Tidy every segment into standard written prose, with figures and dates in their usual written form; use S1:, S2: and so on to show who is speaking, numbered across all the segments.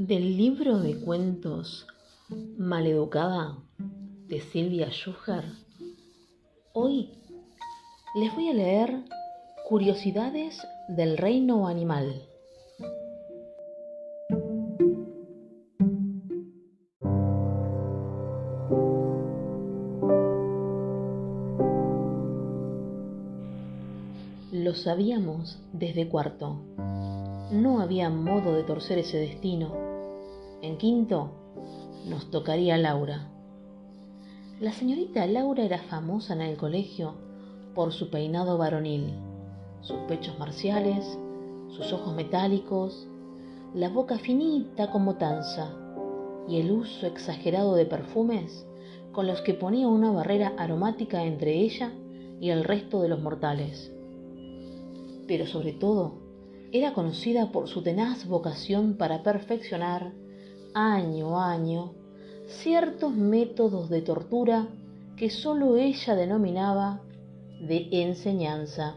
S1: Del libro de cuentos Maleducada de Silvia Schuher, hoy les voy a leer Curiosidades del Reino Animal. Lo sabíamos desde cuarto. No había modo de torcer ese destino. En quinto nos tocaría Laura. La señorita Laura era famosa en el colegio por su peinado varonil, sus pechos marciales, sus ojos metálicos, la boca finita como tanza y el uso exagerado de perfumes con los que ponía una barrera aromática entre ella y el resto de los mortales. Pero sobre todo, era conocida por su tenaz vocación para perfeccionar, año a año, ciertos métodos de tortura que sólo ella denominaba de enseñanza.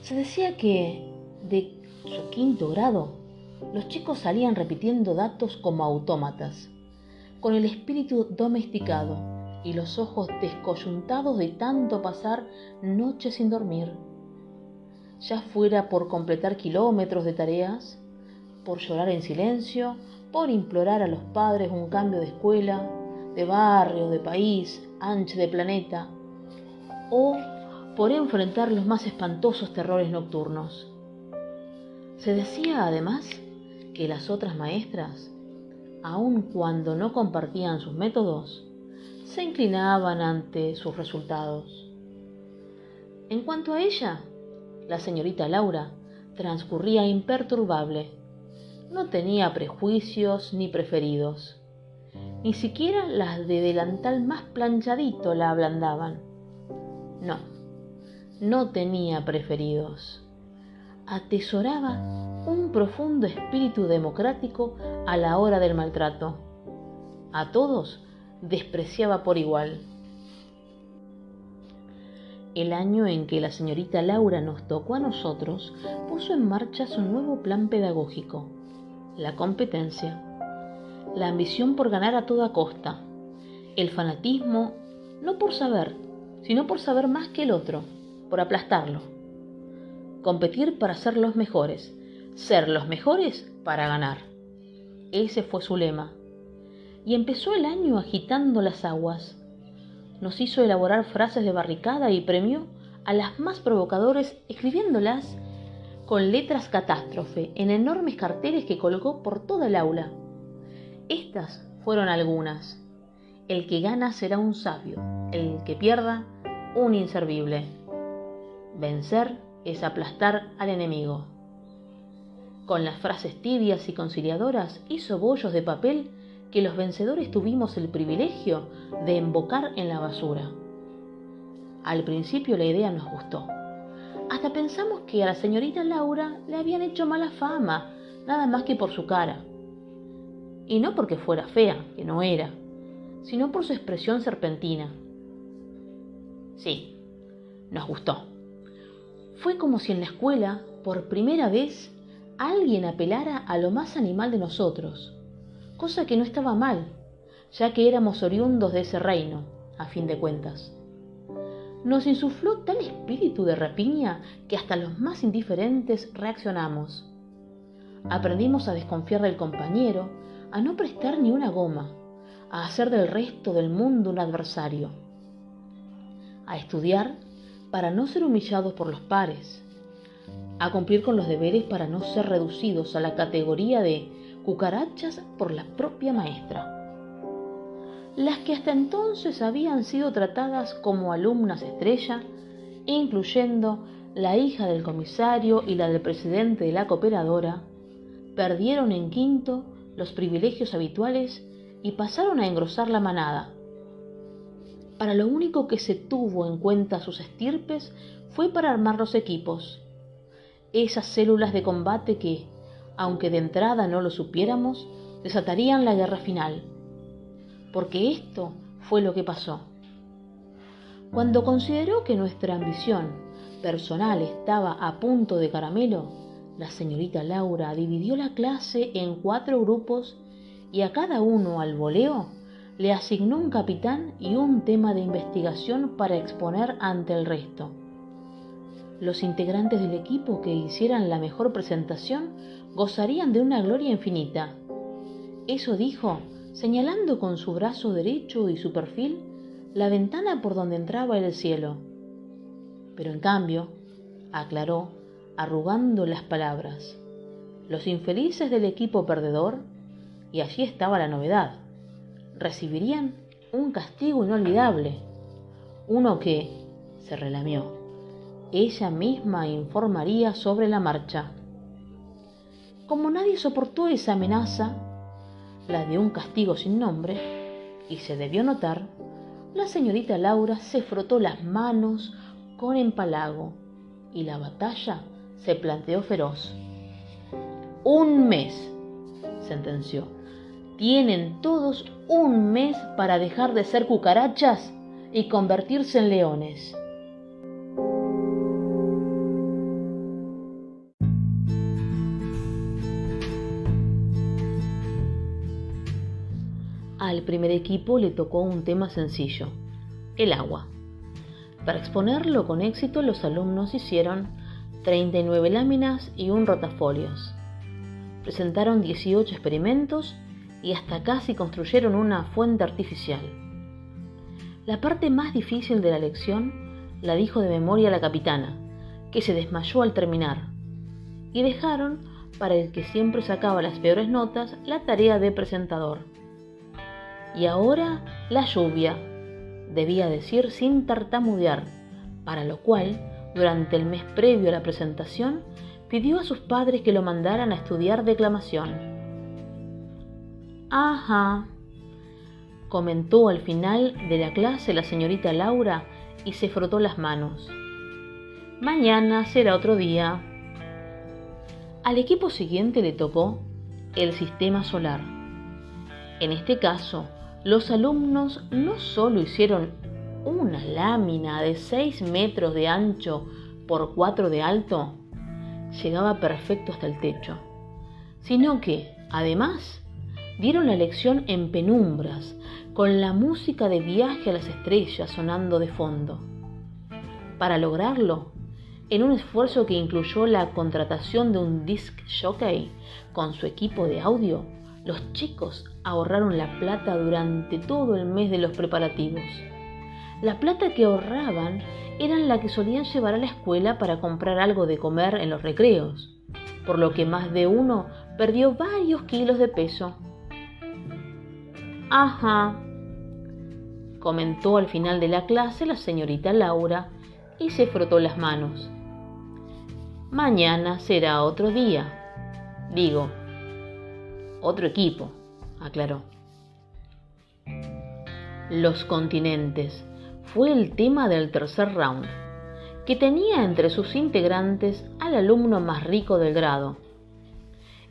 S1: Se decía que, de su quinto grado, los chicos salían repitiendo datos como autómatas, con el espíritu domesticado y los ojos descoyuntados de tanto pasar noches sin dormir, ya fuera por completar kilómetros de tareas, por llorar en silencio, por implorar a los padres un cambio de escuela, de barrio, de país, ancho de planeta, o por enfrentar los más espantosos terrores nocturnos. Se decía además que las otras maestras, aun cuando no compartían sus métodos, se inclinaban ante sus resultados. En cuanto a ella, la señorita Laura transcurría imperturbable. No tenía prejuicios ni preferidos. Ni siquiera las de delantal más planchadito la ablandaban. No tenía preferidos. Atesoraba un profundo espíritu democrático a la hora del maltrato. A todos despreciaba por igual. El año en que la señorita Laura nos tocó a nosotros, puso en marcha su nuevo plan pedagógico: la competencia, la ambición por ganar a toda costa, el fanatismo no por saber, sino por saber más que el otro, por aplastarlo. Competir para ser los mejores para ganar. Ese fue su lema. Y empezó el año agitando las aguas. Nos hizo elaborar frases de barricada y premió a las más provocadoras escribiéndolas con letras catástrofe en enormes carteles que colgó por toda el aula. Estas fueron algunas: el que gana será un sabio, el que pierda, un inservible. Vencer es aplastar al enemigo. Con las frases tibias y conciliadoras hizo bollos de papel que los vencedores tuvimos el privilegio de embocar en la basura. Al principio la idea nos gustó. Hasta pensamos que a la señorita Laura le habían hecho mala fama, nada más que por su cara. Y no porque fuera fea, que no era, sino por su expresión serpentina. Sí, nos gustó. Fue como si en la escuela, por primera vez, alguien apelara a lo más animal de nosotros, cosa que no estaba mal, ya que éramos oriundos de ese reino, a fin de cuentas. Nos insufló tal espíritu de rapiña que hasta los más indiferentes reaccionamos. Aprendimos a desconfiar del compañero, a no prestar ni una goma, a hacer del resto del mundo un adversario, a estudiar para no ser humillados por los pares, a cumplir con los deberes para no ser reducidos a la categoría de cucarachas por la propia maestra. Las que hasta entonces habían sido tratadas como alumnas estrella, incluyendo la hija del comisario y la del presidente de la cooperadora, perdieron en quinto los privilegios habituales y pasaron a engrosar la manada. Para lo único que se tuvo en cuenta sus estirpes fue para armar los equipos, esas células de combate que, aunque de entrada no lo supiéramos, desatarían la guerra final. Porque esto fue lo que pasó. Cuando consideró que nuestra ambición personal estaba a punto de caramelo, La señorita Laura dividió la clase en 4 grupos y a cada uno al voleo le asignó un capitán y un tema de investigación para exponer ante el resto. Los integrantes del equipo que hicieran la mejor presentación gozarían de una gloria infinita. Eso dijo, señalando con su brazo derecho y su perfil la ventana por donde entraba el cielo. Pero en cambio, aclaró, arrugando las palabras, los infelices del equipo perdedor, y allí estaba la novedad, recibirían un castigo inolvidable, uno que, se relamió, ella misma informaría sobre la marcha. Como nadie soportó esa amenaza, la de un castigo sin nombre, y se debió notar, la señorita Laura se frotó las manos con empalago y la batalla se planteó feroz. 1 mes, sentenció. Tienen todos 1 mes para dejar de ser cucarachas y convertirse en leones. Al primer equipo le tocó un tema sencillo, el agua. Para exponerlo con éxito, los alumnos hicieron 39 láminas y un rotafolios. Presentaron 18 experimentos y hasta casi construyeron una fuente artificial. La parte más difícil de la lección la dijo de memoria la capitana, que se desmayó al terminar, y dejaron para el que siempre sacaba las peores notas la tarea de presentador. Y ahora la lluvia, debía decir sin tartamudear, para lo cual, durante el mes previo a la presentación, pidió a sus padres que lo mandaran a estudiar declamación. Ajá, comentó al final de la clase la señorita Laura y se frotó las manos. Mañana será otro día. Al equipo siguiente le tocó el sistema solar. En este caso, los alumnos no solo hicieron una lámina de 6 metros de ancho por 4 de alto, llegaba perfecto hasta el techo, sino que, además, dieron la lección en penumbras, con la música de Viaje a las Estrellas sonando de fondo. Para lograrlo, en un esfuerzo que incluyó la contratación de un disc jockey con su equipo de audio, los chicos ahorraron la plata durante todo el mes de los preparativos. La plata que ahorraban era la que solían llevar a la escuela para comprar algo de comer en los recreos, por lo que más de uno perdió varios kilos de peso. Ajá, comentó al final de la clase la señorita Laura y se frotó las manos. Mañana será otro día. Digo, otro equipo, aclaró. Los continentes fue el tema del tercer round, que tenía entre sus integrantes al alumno más rico del grado.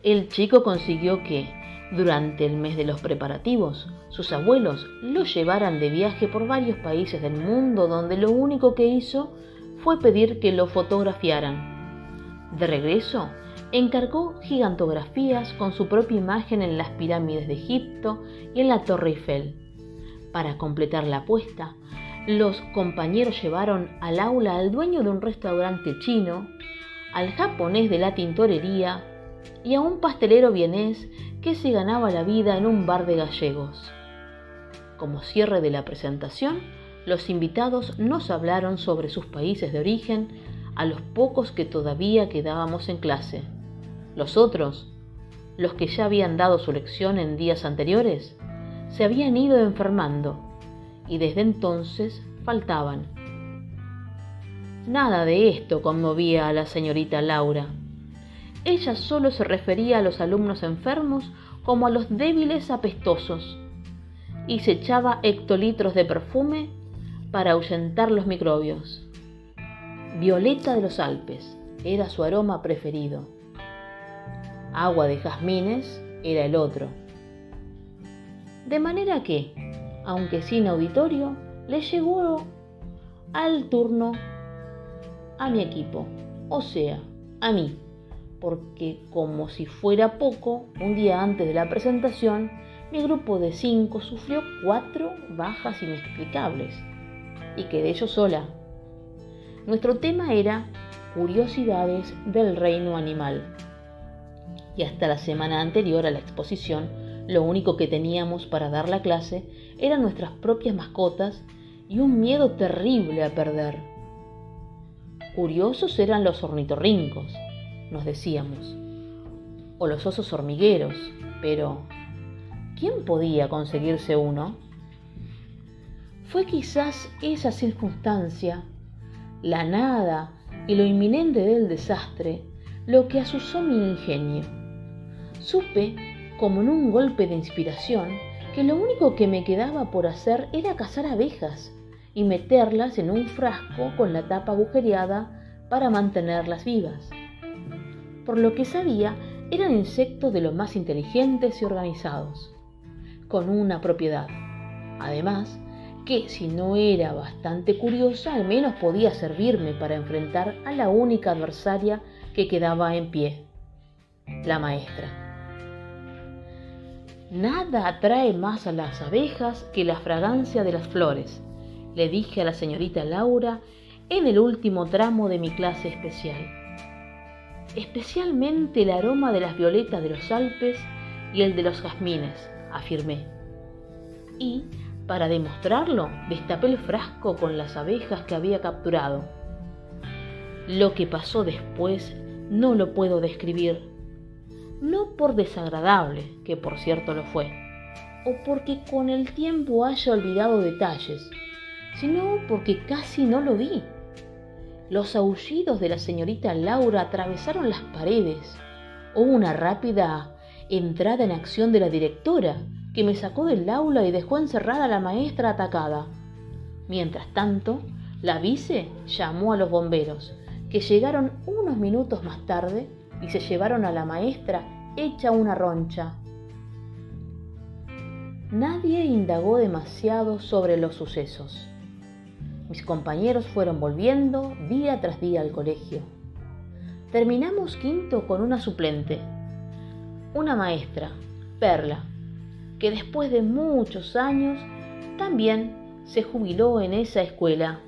S1: El chico consiguió que, durante el mes de los preparativos, sus abuelos lo llevaran de viaje por varios países del mundo, donde lo único que hizo fue pedir que lo fotografiaran. De regreso, encargó gigantografías con su propia imagen en las pirámides de Egipto y en la Torre Eiffel. Para completar la apuesta, los compañeros llevaron al aula al dueño de un restaurante chino, al japonés de la tintorería y a un pastelero vienés que se ganaba la vida en un bar de gallegos. Como cierre de la presentación, los invitados nos hablaron sobre sus países de origen a los pocos que todavía quedábamos en clase. Los otros, los que ya habían dado su lección en días anteriores, se habían ido enfermando y desde entonces faltaban. Nada de esto conmovía a la señorita Laura. Ella solo se refería a los alumnos enfermos como a los débiles apestosos y se echaba hectolitros de perfume para ahuyentar los microbios. Violeta de los Alpes era su aroma preferido. Agua de jazmines era el otro. De manera que, aunque sin auditorio, le llegó al turno a mi equipo, o sea, a mí, porque, como si fuera poco, un día antes de la presentación, mi grupo de 5 sufrió 4 bajas inexplicables y quedé yo sola. Nuestro tema era curiosidades del reino animal. Y hasta la semana anterior a la exposición, lo único que teníamos para dar la clase eran nuestras propias mascotas y un miedo terrible a perder. Curiosos eran los ornitorrincos, nos decíamos, o los osos hormigueros, pero ¿quién podía conseguirse uno? Fue quizás esa circunstancia, la nada y lo inminente del desastre, lo que azuzó mi ingenio. Supe, como en un golpe de inspiración, que lo único que me quedaba por hacer era cazar abejas y meterlas en un frasco con la tapa agujereada para mantenerlas vivas. Por lo que sabía, eran insectos de los más inteligentes y organizados, con una propiedad. Además, que si no era bastante curiosa, al menos podía servirme para enfrentar a la única adversaria que quedaba en pie, la maestra. Nada atrae más a las abejas que la fragancia de las flores, le dije a la señorita Laura en el último tramo de mi clase especial. Especialmente el aroma de las violetas de los Alpes y el de los jazmines, afirmé. Y, para demostrarlo, destapé el frasco con las abejas que había capturado. Lo que pasó después no lo puedo describir, no por desagradable, que por cierto lo fue, o porque con el tiempo haya olvidado detalles, sino porque casi no lo vi. Los aullidos de la señorita Laura atravesaron las paredes. Hubo una rápida entrada en acción de la directora, que me sacó del aula y dejó encerrada a la maestra atacada. Mientras tanto, la vice llamó a los bomberos, que llegaron unos minutos más tarde y se llevaron a la maestra hecha una roncha. Nadie indagó demasiado sobre los sucesos. Mis compañeros fueron volviendo día tras día al colegio. Terminamos quinto con una suplente, una maestra, Perla, que después de muchos años también se jubiló en esa escuela.